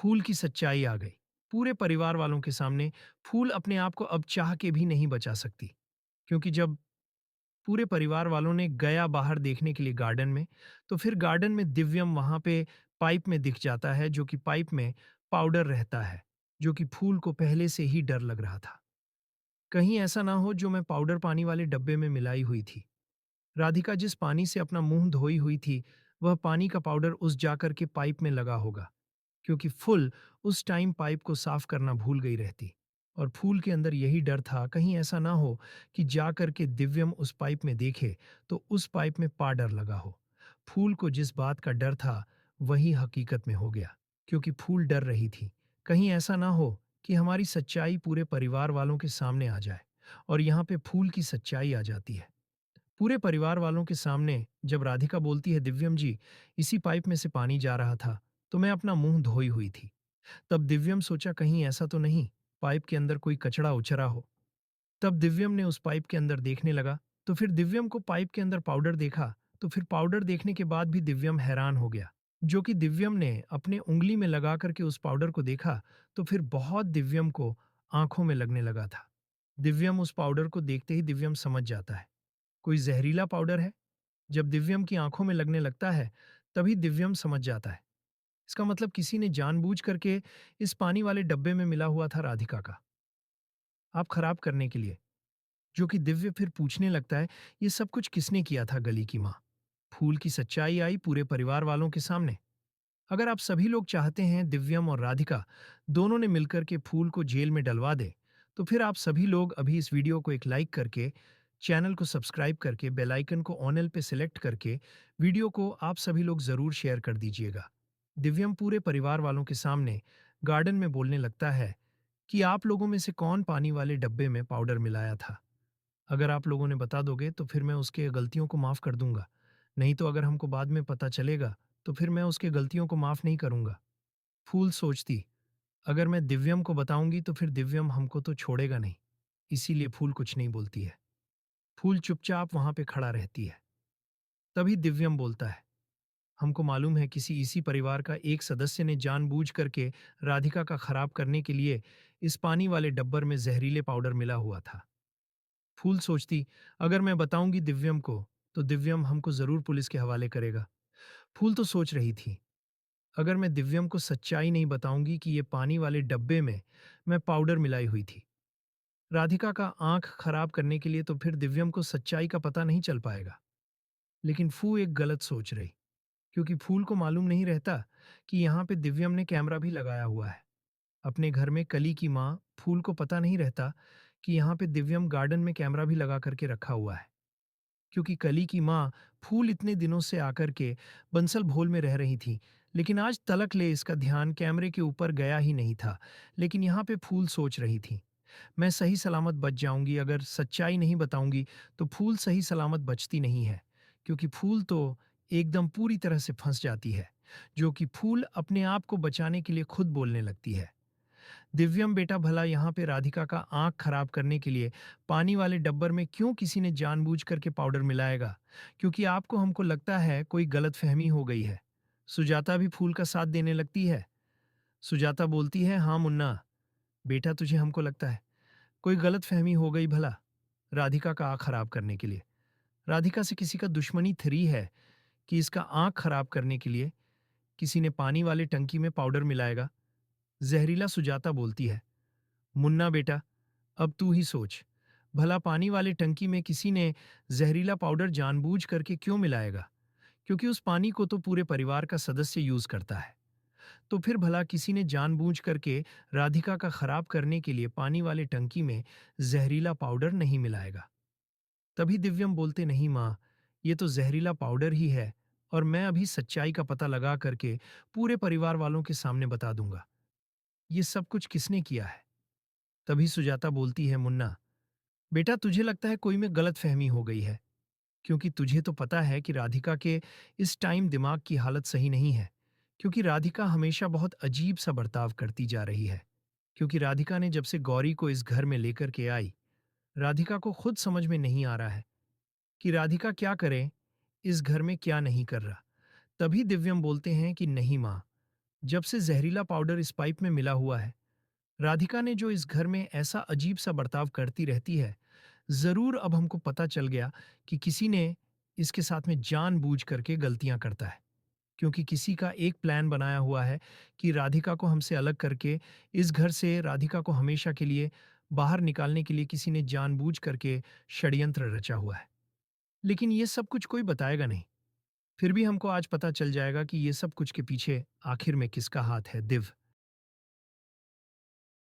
फूल की सच्चाई आ गई। पूरे परिवार वालों के सामने फूल अपने आप को अब चाह के भी नहीं बचा सकती। क्योंकि जब पूरे परिवार वालों ने गया बाहर देखने के लिए गार्डन में, तो फिर गार्डन में दिव्यम वहां पे पाइप में दिख जाता है, जो कि पाइप में पाउडर रहता है, जो कि फूल को पहले से ही डर लग रहा था। कहीं ऐसा ना हो जो मैं पाउडर पानी वाले डब्बे में मिलाई हुई थी। राधिका जिस पानी से अपना मुंह धोई हुई थी, वह पानी का पाउडर उस जाकर के पाइप में लगा होगा। क्योंकि फुल उस टाइम पाइप को साफ करना भूल गई रहती। और फूल के अंदर यही डर था, कहीं ऐसा ना हो कि जा करके दिव्यम उस पाइप में देखे तो उस पाइप में पाउडर लगा हो। फूल को जिस बात का डर था, वही हकीकत में हो गया। क्योंकि फूल डर रही थी, कहीं ऐसा ना हो कि हमारी सच्चाई पूरे परिवार वालों के सामने आ जाए। और यहाँ पे फूल की सच्चाई आ जाती है। पूरे परिवार वालों के सामने जब राधिका बोलती है, दिव्यम जी, इसी पाइप में से पानी जा रहा था, तो मैं अपना मुंह धोई हुई थी। तब दिव्यम सोचा, कहीं ऐसा तो नहीं पाइप के अंदर कोई कचरा उचरा हो। तब दिव्यम ने उस पाइप के अंदर देखने लगा। तो फिर दिव्यम को पाइप के अंदर पाउडर देखा। तो फिर पाउडर देखने के बाद भी दिव्यम हैरान हो गया। जो कि दिव्यम ने अपने उंगली में लगा करके उस पाउडर को देखा, तो फिर बहुत दिव्यम को आंखों में लगने लगा था। दिव्यम उस पाउडर को देखते ही दिव्यम समझ जाता है, कोई जहरीला पाउडर है। जब दिव्यम की आंखों में लगने लगता है, तभी दिव्यम समझ जाता है, इसका मतलब किसी ने जानबूझ करके इस पानी वाले डब्बे में मिला हुआ था राधिका का आप खराब करने के लिए। जो कि दिव्य फिर पूछने लगता है, ये सब कुछ किसने किया था गली की माँ। फूल की सच्चाई आई पूरे परिवार वालों के सामने। अगर आप सभी लोग चाहते हैं दिव्यम और राधिका दोनों ने मिलकर के फूल को जेल में डलवा दे, तो फिर आप सभी लोग अभी इस वीडियो को एक लाइक करके, चैनल को सब्सक्राइब करके, बेल आइकन को ऑल पे सिलेक्ट करके वीडियो को आप सभी लोग जरूर शेयर कर दीजिएगा। दिव्यम पूरे परिवार वालों के सामने गार्डन में बोलने लगता है कि आप लोगों में से कौन पानी वाले डब्बे में पाउडर मिलाया था। अगर आप लोगों ने बता दोगे तो फिर मैं उसके गलतियों को माफ कर दूंगा। नहीं तो अगर हमको बाद में पता चलेगा, तो फिर मैं उसके गलतियों को माफ नहीं करूंगा। फूल सोचती, अगर मैं दिव्यम को बताऊंगी तो फिर दिव्यम हमको तो छोड़ेगा नहीं। इसीलिए फूल कुछ नहीं बोलती है। फूल चुपचाप वहां पे खड़ा रहती है। तभी दिव्यम बोलता है, हमको मालूम है किसी इसी परिवार का एक सदस्य ने जानबूझ करके राधिका का खराब करने के लिए इस पानी वाले डब्बर में जहरीले पाउडर मिला हुआ था। फूल सोचती, अगर मैं बताऊंगी दिव्यम को, तो दिव्यम हमको जरूर पुलिस के हवाले करेगा। फूल तो सोच रही थी, अगर मैं दिव्यम को सच्चाई नहीं बताऊंगी कि ये पानी वाले डब्बे में मैं पाउडर मिलाई हुई थी राधिका का आंख खराब करने के लिए, तो फिर दिव्यम को सच्चाई का पता नहीं चल पाएगा। लेकिन फू एक गलत सोच रही। क्योंकि फूल को मालूम नहीं रहता कि यहाँ पे दिव्यम ने कैमरा भी लगाया हुआ है। अपने घर में कली की माँ फूल को पता नहीं रहता कि यहाँ पे दिव्यम गार्डन में कैमरा भी लगा करके रखा हुआ है। क्योंकि कली की माँ फूल इतने दिनों से आकर के बंसल भोल में रह रही थी, लेकिन आज तलक ले इसका ध्यान कैमरे के ऊपर गया ही नहीं था। लेकिन यहाँ पे फूल सोच रही थी, मैं सही सलामत बच जाऊंगी, अगर सच्चाई नहीं बताऊंगी तो फूल सही सलामत बचती नहीं है। क्योंकि फूल तो एकदम पूरी तरह से फंस जाती है। जो कि फूल अपने आप को बचाने के लिए खुद बोलने लगती है, दिव्यम बेटा, भला यहाँ पे राधिका का आंख खराब करने के लिए पानी वाले डब्बर में क्यों किसी ने जानबूझ करके पाउडर मिलाएगा। क्योंकि आपको हमको लगता है कोई गलतफहमी हो गई है। सुजाता भी फूल का साथ देने लगती है। सुजाता बोलती है, हाँ मुन्ना बेटा, तुझे हमको लगता है कोई गलतफहमी हो गई भला राधिका का आंख खराब करने के लिए। राधिका से किसी का दुश्मनी थरी है कि इसका आंख खराब करने के लिए किसी ने पानी वाले टंकी में पाउडर मिलाएगा। जहरीला सुजाता बोलती है, मुन्ना बेटा, अब तू ही सोच, भला पानी वाले टंकी में किसी ने जहरीला पाउडर जानबूझ करके क्यों मिलाएगा। क्योंकि उस पानी को तो पूरे परिवार का सदस्य यूज करता है। तो फिर भला किसी ने जानबूझ करके राधिका का खराब करने के लिए पानी वाले टंकी में जहरीला पाउडर नहीं मिलाएगा। तभी दिव्यम बोलते, नहीं माँ, ये तो जहरीला पाउडर ही है। और मैं अभी सच्चाई का पता लगा करके पूरे परिवार वालों के सामने बता दूंगा ये सब कुछ किसने किया है। तभी सुजाता बोलती है, मुन्ना बेटा, तुझे लगता है कोई में गलत फहमी हो गई है। क्योंकि तुझे तो पता है कि राधिका के इस टाइम दिमाग की हालत सही नहीं है। क्योंकि राधिका हमेशा बहुत अजीब सा बर्ताव करती जा रही है। क्योंकि राधिका ने जब से गौरी को इस घर में लेकर के आई, राधिका को खुद समझ में नहीं आ रहा है कि राधिका क्या करे, इस घर में क्या नहीं कर रहा। तभी दिव्यम बोलते हैं कि नहीं माँ, जब से जहरीला पाउडर इस पाइप में मिला हुआ है, राधिका ने जो इस घर में ऐसा अजीब सा बर्ताव करती रहती है, ज़रूर अब हमको पता चल गया कि किसी ने इसके साथ में जानबूझ करके गलतियाँ करता है। क्योंकि किसी का एक प्लान बनाया हुआ है कि राधिका को हमसे अलग करके, इस घर से राधिका को हमेशा के लिए बाहर निकालने के लिए किसी ने जानबूझ करके षड्यंत्र रचा हुआ है। लेकिन ये सब कुछ कोई बताएगा नहीं। फिर भी हमको आज पता चल जाएगा कि ये सब कुछ के पीछे आखिर में किसका हाथ है, दिव्य।